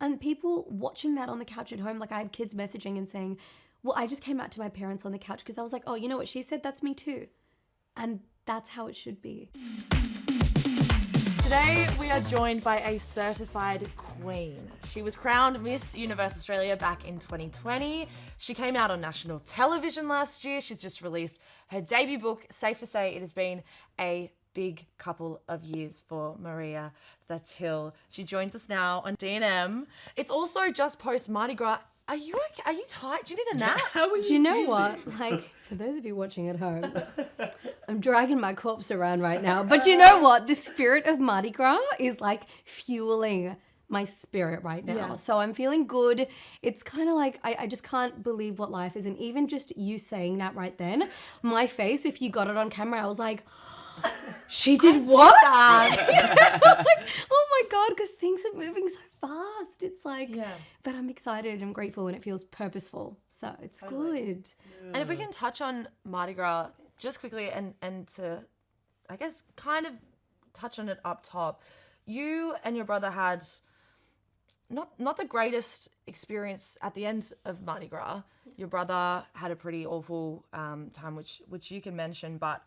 And people watching that on the couch at home, like I had kids messaging and saying, well, I just came out to my parents on the couch because I was like, oh, you know what she said? That's me too. And that's how it should be. Today, we are joined by a certified queen. She was crowned Miss Universe Australia back in 2020. She came out on national television last year. She's just released her debut book. Safe to say it has been a big couple of years for Maria Thattil. She joins us now on D&M. It's also just post Mardi Gras. Are you okay? Are you tired? Do you need a nap? Do you know what? Like, for those of you watching at home, I'm dragging my corpse around right now. But you know what? The spirit of Mardi Gras is like fueling my spirit right now. Yeah. So I'm feeling good. It's kind of like, I just can't believe what life is. And even just you saying that right then, my face, if you got it on camera, I was like, she did what? Like, oh my God, because things are moving so fast. It's like, but I'm excited and grateful and it feels purposeful. So it's good. And if we can touch on Mardi Gras just quickly and to, I guess, kind of touch on it up top. You and your brother had not the greatest experience at the end of Mardi Gras. Your brother had a pretty awful time, which you can mention, but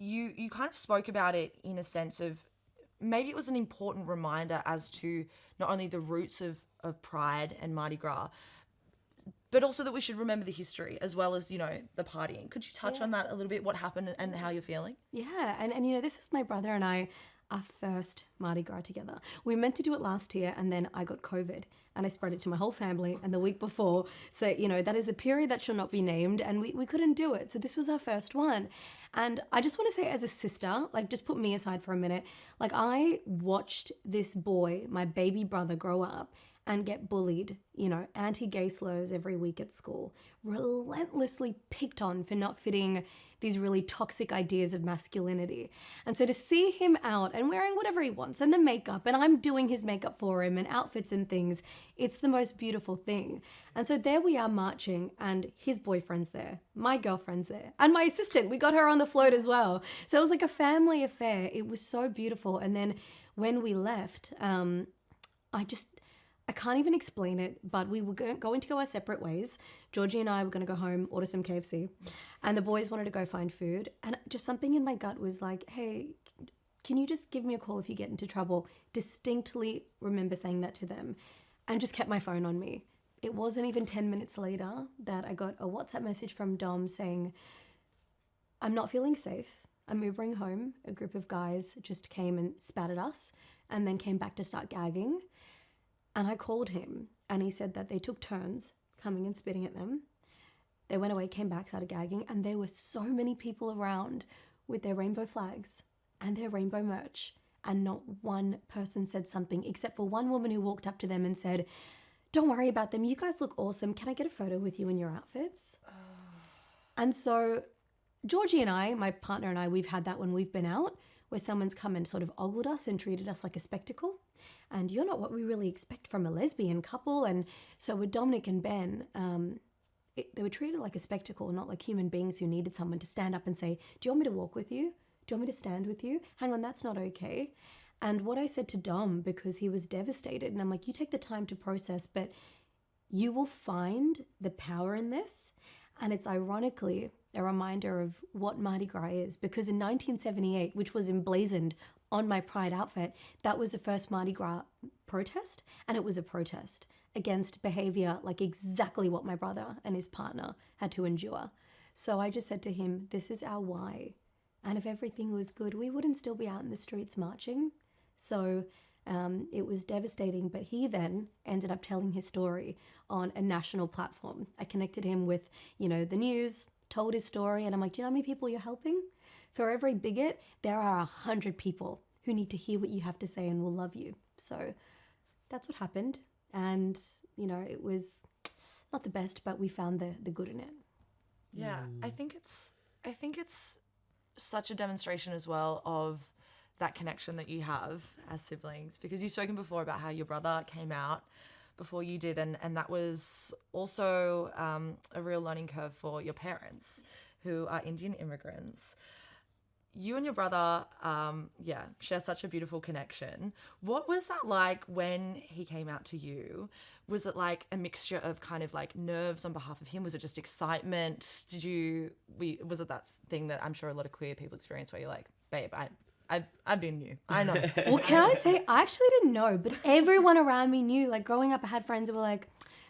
you kind of spoke about it in a sense of maybe it was an important reminder as to not only the roots of Pride and Mardi Gras, but also that we should remember the history as well as, you know, the partying. Could you touch on that a little bit, what happened and how you're feeling? Yeah, and you know, this is my brother and I, our first Mardi Gras together. We were meant to do it last year and then I got COVID and I spread it to my whole family and the week before. So, you know, that is the period that shall not be named and we couldn't do it. So this was our first one. And I just want to say as a sister, like just put me aside for a minute, like I watched this boy, my baby brother, grow up and get bullied, you know, anti-gay slurs every week at school, relentlessly picked on for not fitting these really toxic ideas of masculinity. And so to see him out and wearing whatever he wants and the makeup, and I'm doing his makeup for him and outfits and things, it's the most beautiful thing. And so there we are marching and his boyfriend's there, my girlfriend's there, and my assistant, we got her on the float as well. So it was like a family affair. It was so beautiful. And then when we left, I can't even explain it, but we were going to go our separate ways. Georgie and I were going to go home, order some KFC, and the boys wanted to go find food. And just something in my gut was like, hey, can you just give me a call if you get into trouble? Distinctly remember saying that to them and just kept my phone on me. It wasn't even 10 minutes later that I got a WhatsApp message from Dom saying, I'm not feeling safe. I'm Ubering home. A group of guys just came and spat at us and then came back to start gagging. And I called him and he said that they took turns coming and spitting at them. They went away, came back, started gagging, and there were so many people around with their rainbow flags and their rainbow merch. And not one person said something except for one woman who walked up to them and said, don't worry about them. You guys look awesome. Can I get a photo with you in your outfits? And so Georgie and I, my partner and I, we've had that when we've been out where someone's come and sort of ogled us and treated us like a spectacle. And you're not what we really expect from a lesbian couple. And so with Dominic and Ben, they were treated like a spectacle, not like human beings who needed someone to stand up and say, do you want me to walk with you? Do you want me to stand with you? Hang on, that's not okay. And what I said to Dom, because he was devastated, and I'm like, you take the time to process, but you will find the power in this. And it's ironically a reminder of what Mardi Gras is, because in 1978, which was emblazoned on my Pride outfit, that was the first Mardi Gras protest, and it was a protest against behavior like exactly what my brother and his partner had to endure. So I just said to him, this is our why. And if everything was good, we wouldn't still be out in the streets marching. So it was devastating, but he then ended up telling his story on a national platform. I connected him with, you know, the news, told his story, and I'm like, do you know how many people you're helping? For every bigot, there are 100 people who need to hear what you have to say and will love you. So that's what happened. And, you know, it was not the best, but we found the good in it. Yeah, I think it's such a demonstration as well of that connection that you have as siblings, because you've spoken before about how your brother came out before you did, and that was also a real learning curve for your parents who are Indian immigrants. you and your brother, share such a beautiful connection. What was that like when he came out to you? Was it like a mixture of kind of like nerves on behalf of him? Was it just excitement? Was it that thing that I'm sure a lot of queer people experience where you're like, babe, I've been you. I know. Well, can I say, I actually didn't know, but everyone around me knew. Like growing up, I had friends who were like,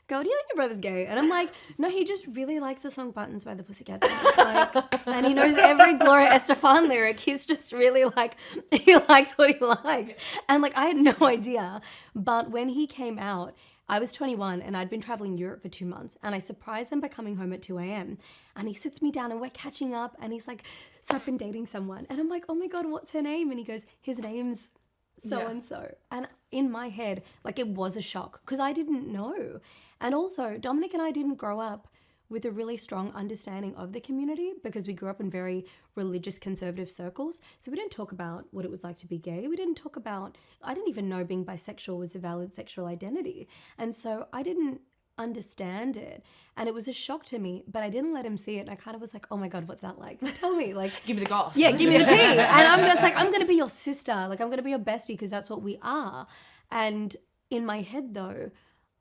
girl, do you think your brother's gay? And I'm like, no, he just really likes the song Buttons by the Pussycat Dolls. Like, and he knows every Gloria Estefan lyric. He's just really like, he likes what he likes. And like, I had no idea. But when he came out, I was 21 and I'd been traveling Europe for 2 months, and I surprised them by coming home at 2 a.m. And he sits me down and we're catching up, and he's like, so I've been dating someone. And I'm like, oh my God, what's her name? And he goes, his name's so-and-so. And in my head, like, it was a shock because I didn't know. And also, Dominic and I didn't grow up with a really strong understanding of the community because we grew up in very religious conservative circles. So we didn't talk about what it was like to be gay. I didn't even know being bisexual was a valid sexual identity. And so I didn't understand it. And it was a shock to me, but I didn't let him see it. I kind of was like, oh my God, what's that like? Tell me, like, give me the goss. Yeah, give me the tea. And I'm just like, I'm going to be your sister. Like, I'm going to be your bestie because that's what we are. And in my head though,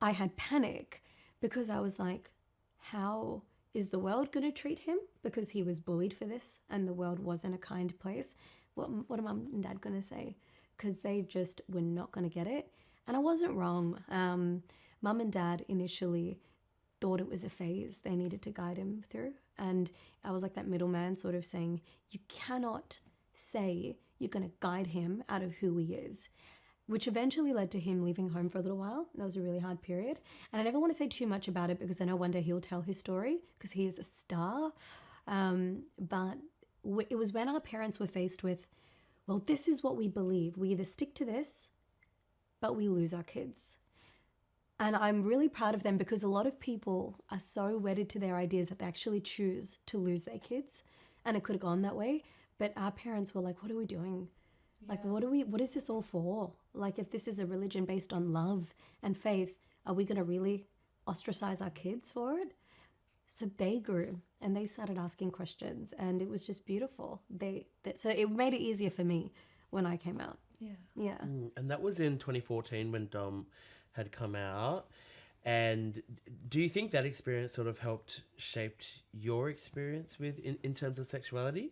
I had panic because I was like, how is the world going to treat him? Because he was bullied for this and the world wasn't a kind place. What are mum and dad going to say? Because they just were not going to get it. And I wasn't wrong. Mum and dad initially thought it was a phase they needed to guide him through. And I was like that middleman sort of saying, you cannot say you're going to guide him out of who he is, which eventually led to him leaving home for a little while. That was a really hard period. And I never want to say too much about it because I know one day he'll tell his story because he is a star. But it was when our parents were faced with, well, this is what we believe. We either stick to this, but we lose our kids. And I'm really proud of them because a lot of people are so wedded to their ideas that they actually choose to lose their kids. And it could have gone that way. But our parents were like, what are we doing? Yeah. Like, what is this all for? Like, if this is a religion based on love and faith, are we going to really ostracize our kids for it? So they grew and they started asking questions, and it was just beautiful. So it made it easier for me when I came out. Yeah. And that was in 2014 when Dom had come out. And do you think that experience sort of helped shape your experience with in terms of sexuality?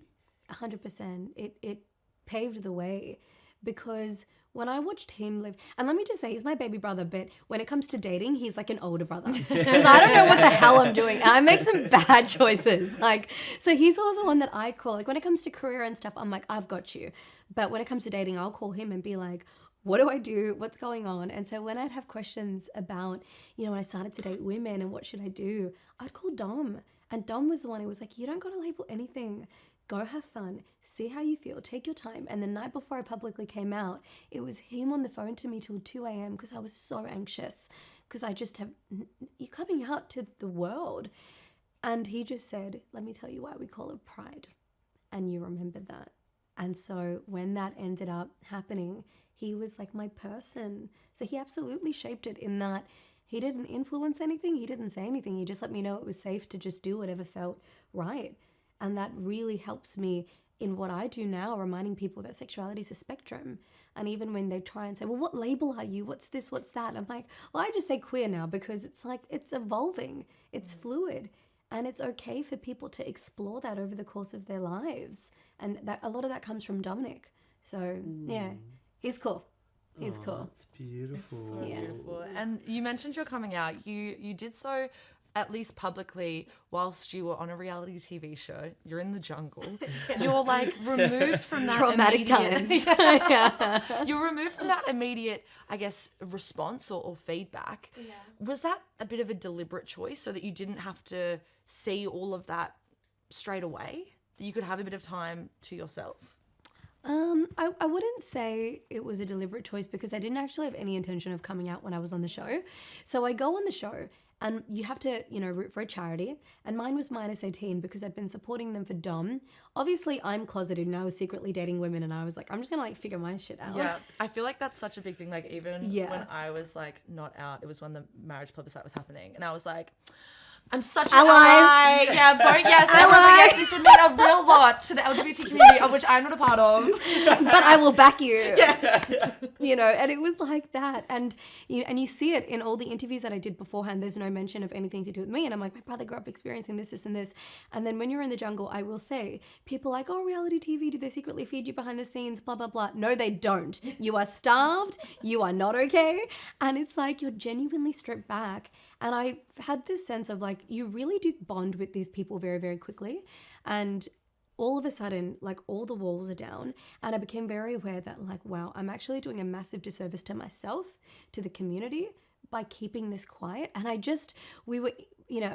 100%. It paved the way because when I watched him live, and let me just say, he's my baby brother, but when it comes to dating, he's like an older brother because I don't know what the hell I'm doing. And I make some bad choices. Like, so he's also one that I call, like when it comes to career and stuff, I'm like, I've got you. But when it comes to dating, I'll call him and be like, what do I do? What's going on? And so when I'd have questions about, when I started to date women and what should I do, I'd call Dom. And Dom was the one who was like, you don't got to label anything. Go have fun, see how you feel, take your time. And the night before I publicly came out, it was him on the phone to me till 2 a.m. because I was so anxious because you're coming out to the world. And he just said, let me tell you why we call it pride. And you remembered that. And so when that ended up happening, he was like my person. So he absolutely shaped it in that he didn't influence anything. He didn't say anything. He just let me know it was safe to just do whatever felt right. And that really helps me in what I do now, reminding people that sexuality is a spectrum. And even when they try and say, well, what label are you? What's this? What's that? I'm like, well, I just say queer now because it's like, it's evolving. It's fluid. And it's okay for people to explore that over the course of their lives. And that a lot of that comes from Dominic. So, yeah, he's cool. He's cool. That's beautiful. It's so beautiful. And you mentioned you're coming out. You did so at least publicly whilst you were on a reality TV show. You're in the jungle. You're like removed from that traumatic times. You're removed from that immediate, I guess, response or feedback. Yeah. Was that a bit of a deliberate choice so that you didn't have to see all of that straight away? That you could have a bit of time to yourself? I wouldn't say it was a deliberate choice because I didn't actually have any intention of coming out when I was on the show. So I go on the show and you have to, root for a charity. And mine was -18 because I've been supporting them for Dom. Obviously, I'm closeted and I was secretly dating women and I was like, I'm just going to figure my shit out. Yeah, I feel like that's such a big thing. Like even when I was like not out, it was when the marriage plebiscite was happening. And I was like, I'm such an Ally. ally. Yeah, vote yes. Everyone, yes, this would mean a real lot to the LGBT community, of which I'm not a part of. But I will back you. Yeah. You know, and it was like that. And you see it in all the interviews that I did beforehand. There's no mention of anything to do with me. And I'm like, my brother grew up experiencing this, this, and this. And then when you're in the jungle, I will say, people are like, oh, reality TV, do they secretly feed you behind the scenes, blah, blah, blah. No, they don't. You are starved. You are not okay. And it's like you're genuinely stripped back. And I had this sense of like, you really do bond with these people very, very quickly. And all of a sudden, like all the walls are down. And I became very aware that like, wow, I'm actually doing a massive disservice to myself, to the community by keeping this quiet. And I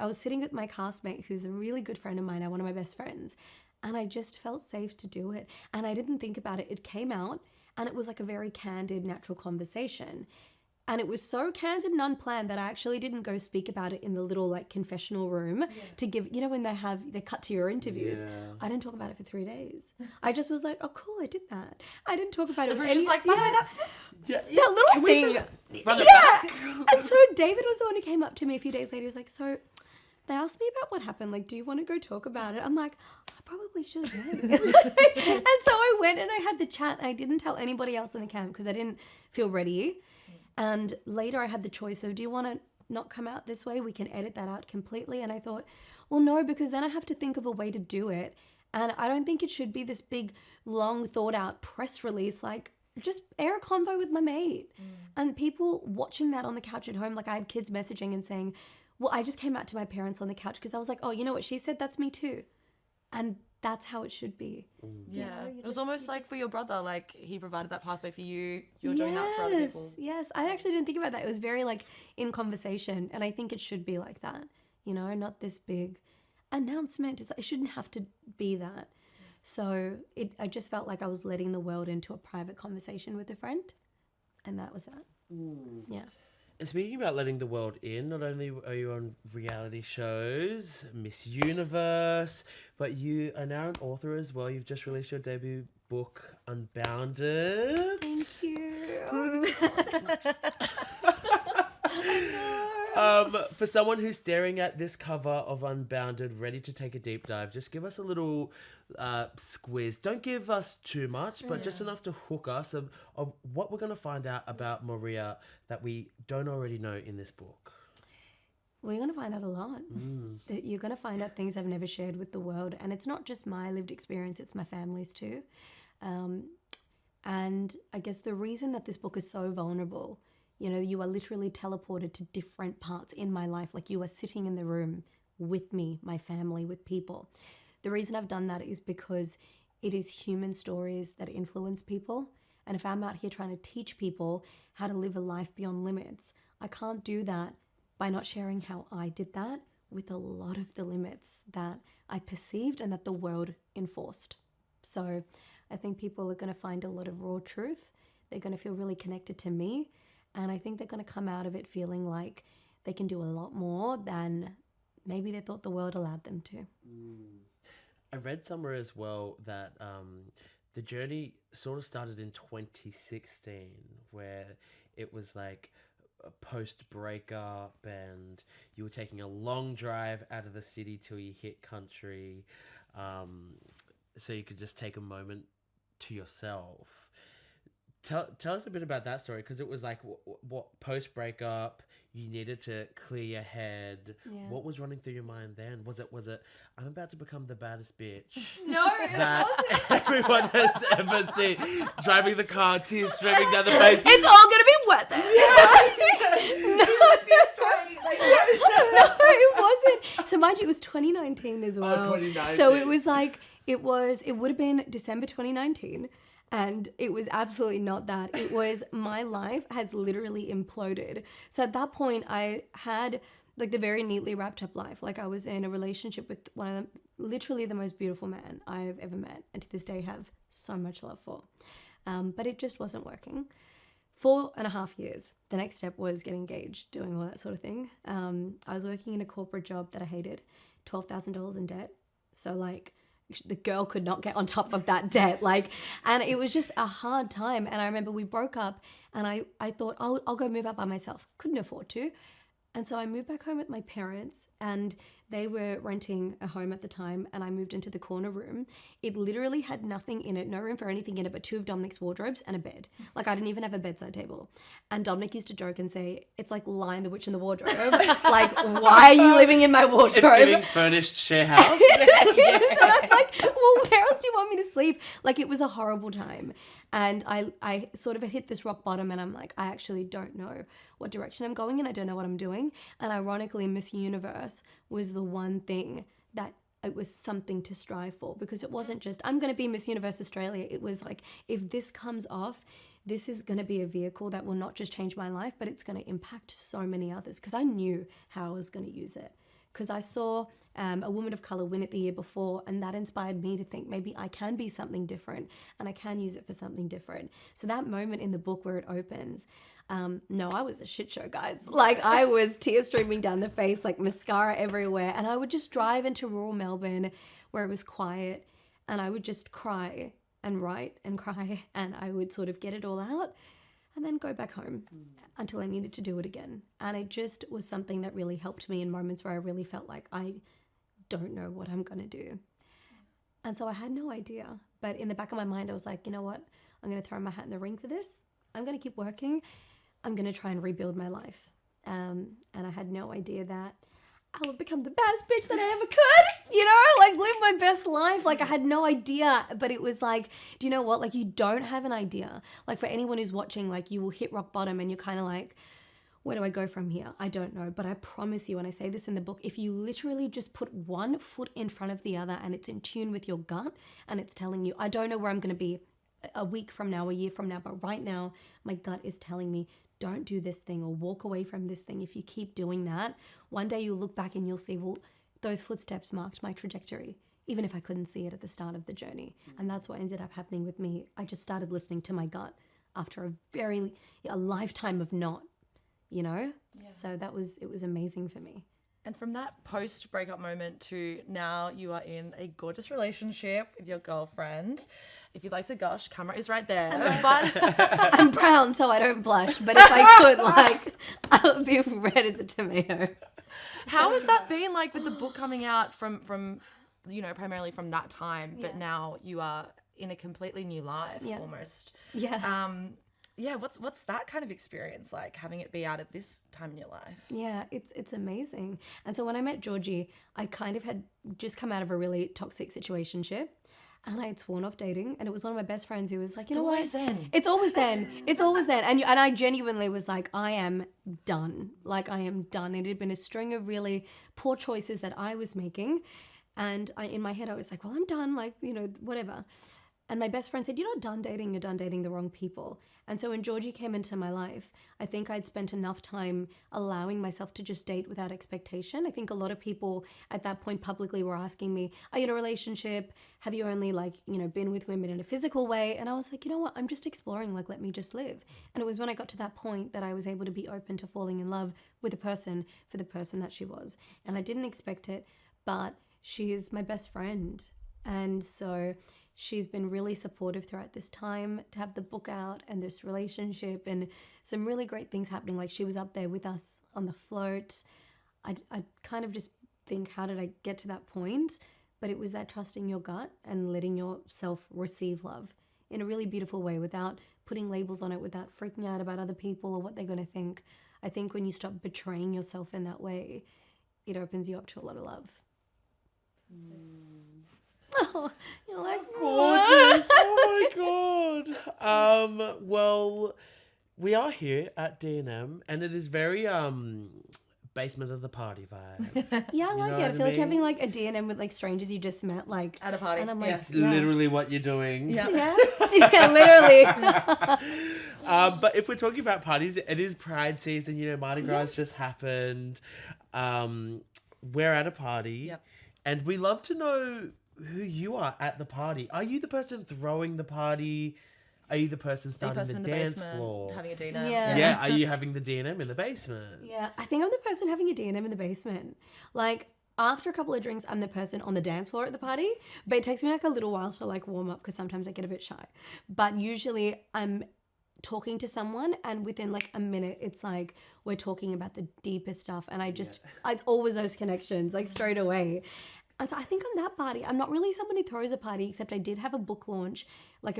was sitting with my castmate, who's a really good friend of mine, one of my best friends. And I just felt safe to do it. And I didn't think about it. It came out and it was like a very candid, natural conversation. And it was so candid and unplanned that I actually didn't go speak about it in the little like confessional room to give, when they cut to your interviews. Yeah. I didn't talk about it for 3 days. I just was like, oh, cool, I did that. I didn't talk about it. It was just like, by the way, that little thing. Run it back? And so David was the one who came up to me a few days later. He was like, so they asked me about what happened. Like, do you want to go talk about it? I'm like, I probably should. Yeah. And so I went and I had the chat. I didn't tell anybody else in the camp because I didn't feel ready. And later I had the choice of, do you want to not come out this way? We can edit that out completely. And I thought, well, no, because then I have to think of a way to do it. And I don't think it should be this big, long thought out press release. Like, just air a convo with my mate. And people watching that on the couch at home, like I had kids messaging and saying, well, I just came out to my parents on the couch because I was like, oh, you know what she said? That's me too. And that's how it should be. Yeah. It was almost like for your brother, like he provided that pathway for you. You're doing that for other people. Yes. I actually didn't think about that. It was very like in conversation. And I think it should be like that, not this big announcement. It shouldn't have to be that. So I just felt like I was letting the world into a private conversation with a friend. And that was that. Yeah. And speaking about letting the world in, not only are you on reality shows, Miss Universe, but you are now an author as well. You've just released your debut book, Unbounded. Thank you. For someone who's staring at this cover of Unbounded, ready to take a deep dive, just give us a little squiz. Don't give us too much, but just enough to hook us of what we're going to find out about Maria that we don't already know in this book. Well, you're going to find out a lot. You're going to find out things I've never shared with the world. And it's not just my lived experience, it's my family's too. And I guess the reason that this book is so vulnerable, you are literally teleported to different parts in my life. Like you are sitting in the room with me, my family, with people. The reason I've done that is because it is human stories that influence people. And if I'm out here trying to teach people how to live a life beyond limits, I can't do that by not sharing how I did that with a lot of the limits that I perceived and that the world enforced. So I think people are going to find a lot of raw truth. They're going to feel really connected to me. And I think they're going to come out of it feeling like they can do a lot more than maybe they thought the world allowed them to. I read somewhere as well that the journey sort of started in 2016, where it was like a post-breakup and you were taking a long drive out of the city till you hit country, so you could just take a moment to yourself. Tell us a bit about that story, because it was like what post-breakup, you needed to clear your head. Yeah. What was running through your mind then? Was it I'm about to become the baddest bitch? No, that everyone has ever seen. Driving the car, tears streaming down the face. It's all gonna be worth it. Yeah. No, it wasn't. So mind you, it was 2019 as well. 2019. So it was like it would have been December 2019. And it was absolutely not that. It was my life has literally imploded. So at that point, I had like the very neatly wrapped up life. Like I was in a relationship with one of them, literally the most beautiful man I've ever met. And to this day have so much love for. But it just wasn't working. 4.5 years. The next step was getting engaged, doing all that sort of thing. I was working in a corporate job that I hated, $12,000 in debt. So like, the girl could not get on top of that debt, and it was just a hard time. And I remember we broke up and I thought, I'll go move out by myself. Couldn't afford to. And so I moved back home with my parents, and they were renting a home at the time, and I moved into the corner room. It literally had nothing in it, no room for anything in it but two of Dominic's wardrobes and a bed. Like, I didn't even have a bedside table. And Dominic used to joke and say, it's like Lion the Witch in the Wardrobe. Like, why are you living in my wardrobe? It's giving furnished share house. And I'm like, well, where else do you want me to sleep? Like, it was a horrible time. And I sort of hit this rock bottom, and I'm like, I actually don't know what direction I'm going in. I don't know what I'm doing. And ironically, Miss Universe was the one thing that it was something to strive for, because it wasn't just, I'm going to be Miss Universe Australia. It was like, if this comes off, this is going to be a vehicle that will not just change my life, but it's going to impact so many others, because I knew how I was going to use it. Because I saw a woman of colour win it the year before, and that inspired me to think maybe I can be something different and I can use it for something different. So that moment in the book where it opens, no, I was a shit show, guys. Like, I was tears streaming down the face, like mascara everywhere. And I would just drive into rural Melbourne where it was quiet, and I would just cry and write and cry, and I would sort of get it all out and then go back home until I needed to do it again. And it just was something that really helped me in moments where I really felt like I don't know what I'm going to do. And so I had no idea. But in the back of my mind, I was like, you know what? I'm going to throw my hat in the ring for this. I'm going to keep working. I'm going to try and rebuild my life. And I had no idea that I would become the baddest bitch that I ever could, you know, like live my best life. Like, I had no idea, but it was like, do you know what? Like, you don't have an idea. Like, for anyone who's watching, like, you will hit rock bottom and you're kind of like, where do I go from here? I don't know. But I promise you, and I say this in the book, if you literally just put one foot in front of the other and it's in tune with your gut and it's telling you, I don't know where I'm going to be a week from now, a year from now, but right now my gut is telling me, don't do this thing or walk away from this thing. If you keep doing that, one day you'll look back and you'll see, well, those footsteps marked my trajectory, even if I couldn't see it at the start of the journey. And that's what ended up happening with me. I just started listening to my gut after a lifetime of not, you know? Yeah. So it was amazing for me. And from that post-breakup moment to now, you are in a gorgeous relationship with your girlfriend. If you'd like to gush, camera is right there. But I'm brown, so I don't blush. But if I could, like, I would be red as a tomato. How has that been, like, with the book coming out from you know, primarily from that time, but now you are in a completely new life almost. Yeah. Yeah, what's that kind of experience like, having it be out at this time in your life? Yeah, it's amazing. And so when I met Georgie, I kind of had just come out of a really toxic situationship, and I had sworn off dating, and it was one of my best friends who was like, you know what? It's always then. It's always then. It's always then. And I genuinely was like, I am done. Like, I am done. It had been a string of really poor choices that I was making, and in my head I was like, well, I'm done, like, you know, whatever. And my best friend said, you're not done dating, you're done dating the wrong people. And so when Georgie came into my life, I think I'd spent enough time allowing myself to just date without expectation. I think a lot of people at that point publicly were asking me, are you in a relationship? Have you only, like, you know, been with women in a physical way? And I was like, you know what? I'm just exploring, like, let me just live. And it was when I got to that point that I was able to be open to falling in love with a person for the person that she was. And I didn't expect it, but she is my best friend. And so she's been really supportive throughout this time to have the book out and this relationship and some really great things happening. Like, she was up there with us on the float. I kind of just think, how did I get to that point? But it was that trusting your gut and letting yourself receive love in a really beautiful way without putting labels on it, without freaking out about other people or what they're going to think. I think when you stop betraying yourself in that way, it opens you up to a lot of love. Oh, you're like, gorgeous. Oh my god. Well, we are here at D&M, and it is very basement of the party vibe. Yeah, I like it. I feel like having like a D&M with like strangers you just met, like at a party. And I'm like, That's literally what you're doing. Yeah, literally. But if we're talking about parties, it is Pride season. You know, Mardi Gras just happened. We're at a party, and we love to know who you are at the party. Are you the person throwing the party? Are you the person starting the dance floor? Having a D&M. Yeah. Are you having the D&M in the basement? Yeah, I think I'm the person having a D&M in the basement. Like, after a couple of drinks, I'm the person on the dance floor at the party. But it takes me like a little while to like warm up because sometimes I get a bit shy. But usually I'm talking to someone, and within like a minute, it's like we're talking about the deepest stuff, and it's always those connections, like straight away. And so I think on that party, I'm not really someone who throws a party, except I did have a book launch like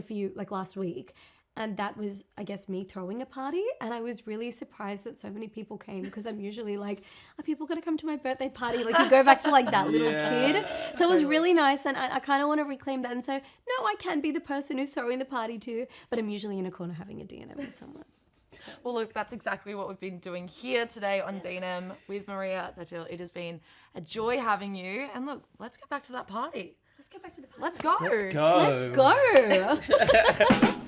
last week. And that was, I guess, me throwing a party. And I was really surprised that so many people came, because I'm usually like, are people going to come to my birthday party? Like, you go back to like that little kid. So it was really nice. And I kind of want to reclaim that. And so, no, I can be the person who's throwing the party too. But I'm usually in a corner having a D&M with someone. Well, look, that's exactly what we've been doing here today on D&M with Maria Thattil. It has been a joy having you. And look, let's get back to that party. Let's get back to the party. Let's go. Let's go. Let's go.